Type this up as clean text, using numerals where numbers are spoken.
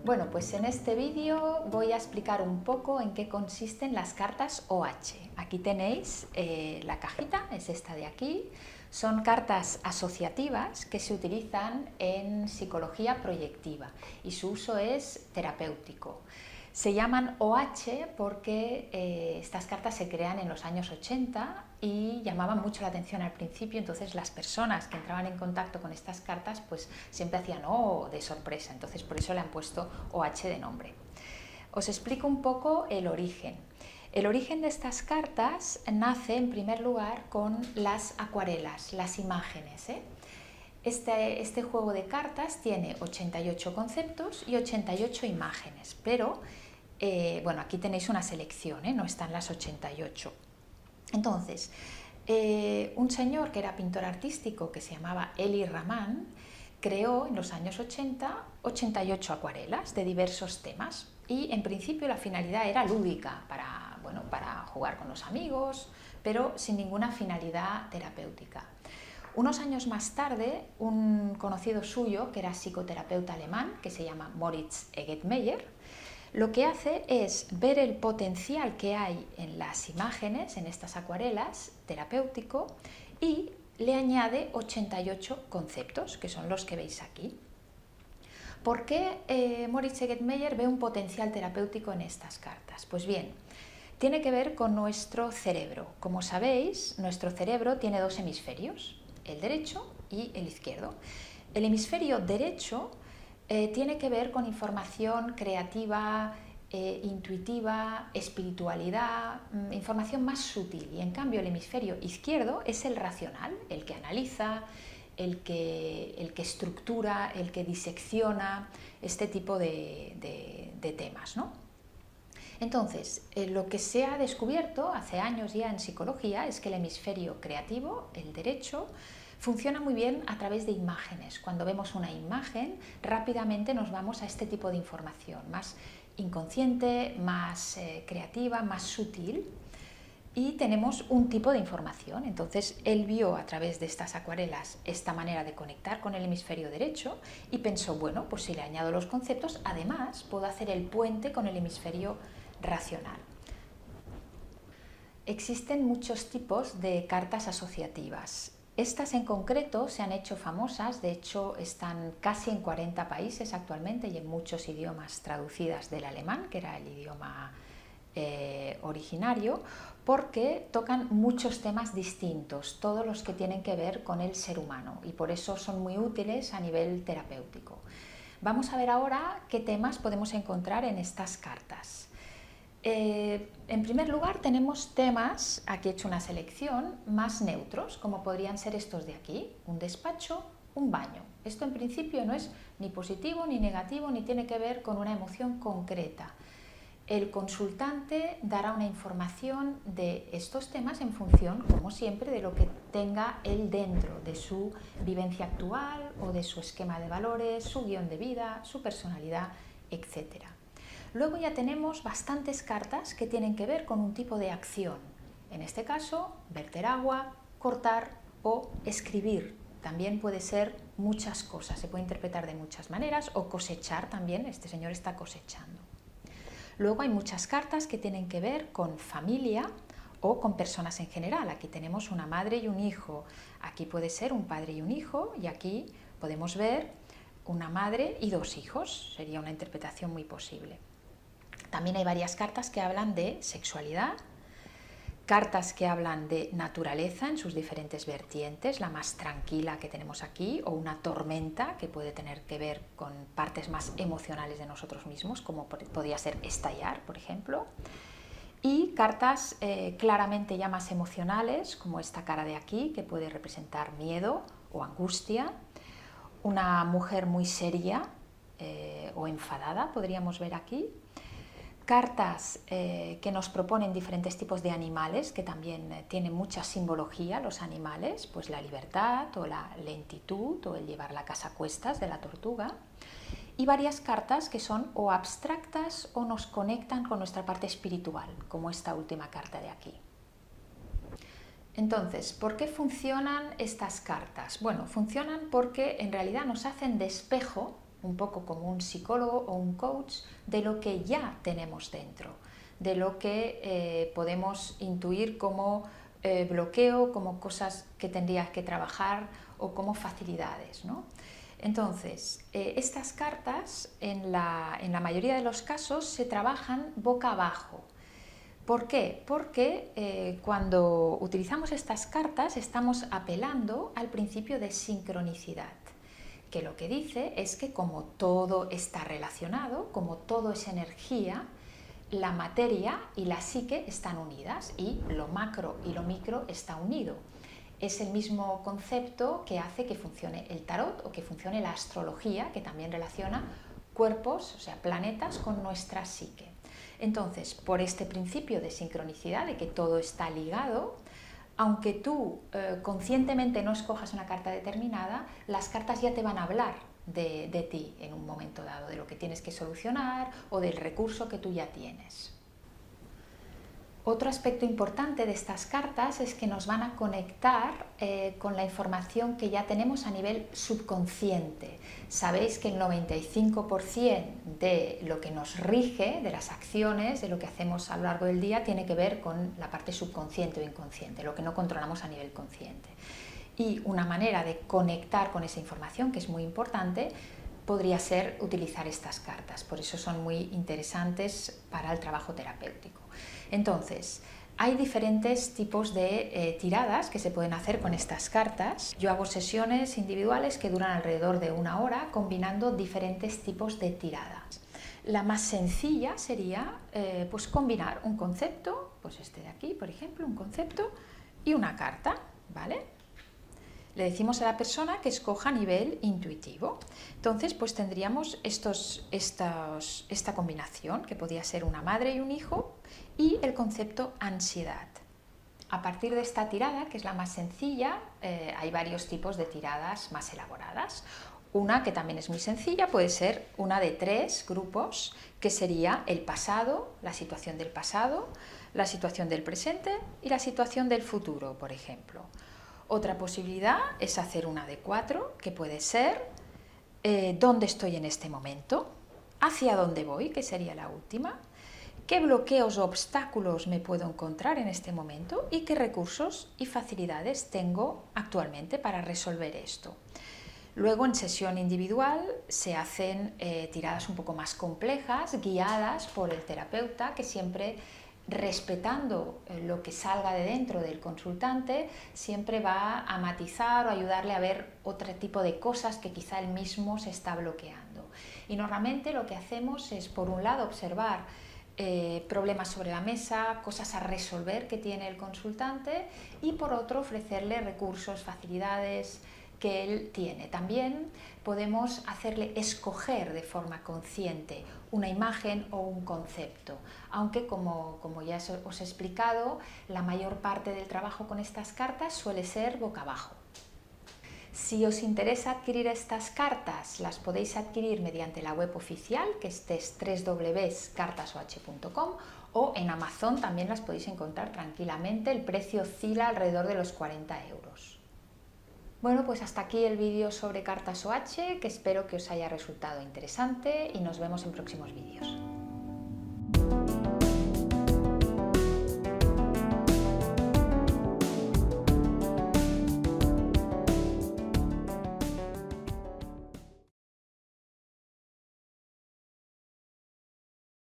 Bueno, pues en este vídeo voy a explicar un poco en qué consisten las cartas OH. Aquí tenéis la cajita, es esta de aquí. Son cartas asociativas que se utilizan en psicología proyectiva y su uso es terapéutico. Se llaman OH porque estas cartas se crean en los años 80 y llamaban mucho la atención al principio, entonces las personas que entraban en contacto con estas cartas pues siempre hacían "oh" de sorpresa, entonces por eso le han puesto OH de nombre. Os explico un poco el origen. El origen de estas cartas nace en primer lugar con las acuarelas, las imágenes. Este juego de cartas tiene 88 conceptos y 88 imágenes, pero bueno, aquí tenéis una selección, no están las 88. Entonces, un señor que era pintor artístico que se llamaba Eli Rahman creó en los años 80 88 acuarelas de diversos temas y en principio la finalidad era lúdica, para jugar con los amigos, pero sin ninguna finalidad terapéutica. Unos años más tarde, un conocido suyo, que era psicoterapeuta alemán, que se llama Moritz Egetmeier, lo que hace es ver el potencial que hay en las imágenes, en estas acuarelas, terapéutico, y le añade 88 conceptos, que son los que veis aquí. ¿Por qué Moritz Egetmeier ve un potencial terapéutico en estas cartas? Pues bien, tiene que ver con nuestro cerebro. Como sabéis, nuestro cerebro tiene dos hemisferios, el derecho y el izquierdo. El hemisferio derecho tiene que ver con información creativa, intuitiva, espiritualidad, información más sutil, y en cambio el hemisferio izquierdo es el racional, el que analiza, el que estructura, el que disecciona este tipo de temas, ¿no? Entonces, lo que se ha descubierto hace años ya en psicología es que el hemisferio creativo, el derecho, funciona muy bien a través de imágenes. Cuando vemos una imagen, rápidamente nos vamos a este tipo de información, más inconsciente, más creativa, más sutil, y tenemos un tipo de información. Entonces, él vio a través de estas acuarelas esta manera de conectar con el hemisferio derecho y pensó, bueno, pues si le añado los conceptos, además puedo hacer el puente con el hemisferio racional. Existen muchos tipos de cartas asociativas. Estas en concreto se han hecho famosas, de hecho están casi en 40 países actualmente y en muchos idiomas traducidas del alemán, que era el idioma originario, porque tocan muchos temas distintos, todos los que tienen que ver con el ser humano, y por eso son muy útiles a nivel terapéutico. Vamos a ver ahora qué temas podemos encontrar en estas cartas. En primer lugar tenemos temas, aquí he hecho una selección, más neutros, como podrían ser estos de aquí, un despacho, un baño. Esto en principio no es ni positivo ni negativo, ni tiene que ver con una emoción concreta. El consultante dará una información de estos temas en función, como siempre, de lo que tenga él dentro de su vivencia actual o de su esquema de valores, su guión de vida, su personalidad, etc. Luego ya tenemos bastantes cartas que tienen que ver con un tipo de acción. En este caso, verter agua, cortar o escribir. También puede ser muchas cosas, se puede interpretar de muchas maneras, o cosechar también, este señor está cosechando. Luego hay muchas cartas que tienen que ver con familia o con personas en general. Aquí tenemos una madre y un hijo, aquí puede ser un padre y un hijo, y aquí podemos ver una madre y dos hijos, sería una interpretación muy posible. También hay varias cartas que hablan de sexualidad, cartas que hablan de naturaleza en sus diferentes vertientes, la más tranquila que tenemos aquí, o una tormenta que puede tener que ver con partes más emocionales de nosotros mismos, como podría ser estallar, por ejemplo, y cartas claramente ya más emocionales, como esta cara de aquí, que puede representar miedo o angustia, una mujer muy seria o enfadada, podríamos ver aquí. Cartas que nos proponen diferentes tipos de animales, que también tienen mucha simbología los animales, pues la libertad o la lentitud o el llevar la casa a cuestas de la tortuga. Y varias cartas que son o abstractas o nos conectan con nuestra parte espiritual, como esta última carta de aquí. Entonces, ¿por qué funcionan estas cartas? Bueno, funcionan porque en realidad nos hacen de espejo un poco como un psicólogo o un coach de lo que ya tenemos dentro, de lo que podemos intuir como bloqueo, como cosas que tendrías que trabajar o como facilidades, ¿no? Entonces, estas cartas en la mayoría de los casos se trabajan boca abajo. ¿Por qué? Porque cuando utilizamos estas cartas estamos apelando al principio de sincronicidad, que lo que dice es que como todo está relacionado, como todo es energía, la materia y la psique están unidas y lo macro y lo micro está unido. Es el mismo concepto que hace que funcione el tarot o que funcione la astrología, que también relaciona cuerpos, o sea, planetas, con nuestra psique. Entonces, por este principio de sincronicidad, de que todo está ligado, aunque tú conscientemente no escojas una carta determinada, las cartas ya te van a hablar de ti en un momento dado, de lo que tienes que solucionar o del recurso que tú ya tienes. Otro aspecto importante de estas cartas es que nos van a conectar con la información que ya tenemos a nivel subconsciente. Sabéis que el 95% de lo que nos rige, de las acciones, de lo que hacemos a lo largo del día, tiene que ver con la parte subconsciente o inconsciente, lo que no controlamos a nivel consciente. Y una manera de conectar con esa información, que es muy importante, podría ser utilizar estas cartas. Por eso son muy interesantes para el trabajo terapéutico. Entonces, hay diferentes tipos de tiradas que se pueden hacer con estas cartas. Yo hago sesiones individuales que duran alrededor de 1 hora combinando diferentes tipos de tiradas. La más sencilla sería pues combinar un concepto, pues este de aquí, por ejemplo, un concepto y una carta, ¿vale? Le decimos a la persona que escoja a nivel intuitivo. Entonces, pues tendríamos esta combinación, que podría ser una madre y un hijo, y el concepto ansiedad. A partir de esta tirada, que es la más sencilla, hay varios tipos de tiradas más elaboradas. Una que también es muy sencilla puede ser una de 3 grupos, que sería el pasado, la situación del pasado, la situación del presente y la situación del futuro, por ejemplo. Otra posibilidad es hacer una de 4, que puede ser dónde estoy en este momento, hacia dónde voy, que sería la última, qué bloqueos o obstáculos me puedo encontrar en este momento y qué recursos y facilidades tengo actualmente para resolver esto. Luego, en sesión individual, se hacen tiradas un poco más complejas, guiadas por el terapeuta, que siempre, respetando lo que salga de dentro del consultante, siempre va a matizar o ayudarle a ver otro tipo de cosas que quizá él mismo se está bloqueando. Y normalmente lo que hacemos es, por un lado, observar problemas sobre la mesa, cosas a resolver que tiene el consultante, y por otro, ofrecerle recursos, facilidades que él tiene. También podemos hacerle escoger de forma consciente una imagen o un concepto, aunque como ya os he explicado, la mayor parte del trabajo con estas cartas suele ser boca abajo. Si os interesa adquirir estas cartas, las podéis adquirir mediante la web oficial, que es www.cartasoh.com, o en Amazon también las podéis encontrar tranquilamente. El precio oscila alrededor de los 40 euros. Bueno, pues hasta aquí el vídeo sobre cartas OH, que espero que os haya resultado interesante y nos vemos en próximos vídeos.